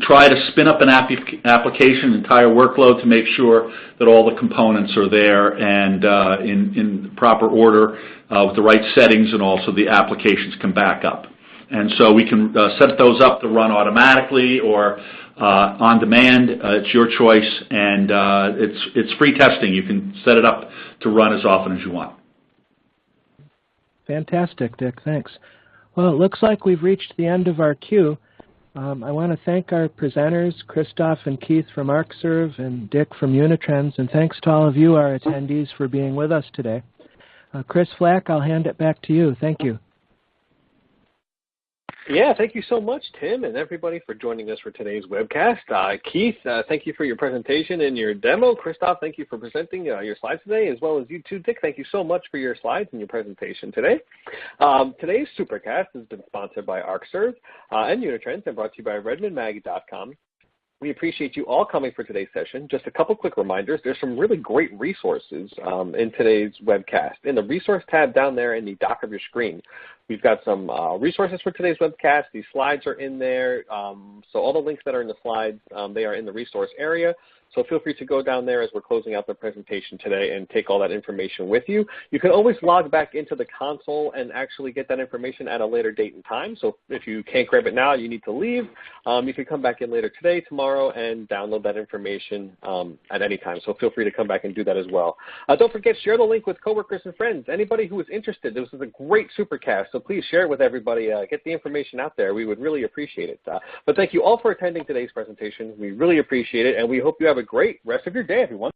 S6: try to spin up an application, entire workload, to make sure that all the components are there and in proper order with the right settings, and also the applications can back up. And so we can set those up to run automatically or on demand. It's your choice, and it's free testing. You can set it up to run as often as you want.
S3: Fantastic, Dick. Thanks. Well, it looks like we've reached the end of our queue. I want to thank our presenters, Christoph and Keith from Arcserve and Dick from Unitrends, and thanks to all of you, our attendees, for being with us today. Chris Flack, I'll hand it back to you. Thank you.
S2: Yeah, thank you so much, Tim, and everybody for joining us for today's webcast. Keith, thank you for your presentation and your demo. Christoph, thank you for presenting your slides today, as well as you too, Dick. Thank you so much for your slides and your presentation today. Today's Supercast has been sponsored by Arcserve and Unitrends and brought to you by RedmondMag.com. We appreciate you all coming for today's session. Just a couple quick reminders. There's some really great resources in today's webcast. In the resource tab down there in the dock of your screen, we've got some resources for today's webcast. These slides are in there. So all the links that are in the slides, they are in the resource area. So feel free to go down there as we're closing out the presentation today and take all that information with you. You can always log back into the console and actually get that information at a later date and time. So if you can't grab it now, you need to leave, you can come back in later today, tomorrow, and download that information at any time. So feel free to come back and do that as well. Don't forget, share the link with coworkers and friends. Anybody who is interested, this is a great Supercast, so please share it with everybody. Get the information out there. We would really appreciate it. But thank you all for attending today's presentation. We really appreciate it, and we hope you have a great rest of your day, everyone.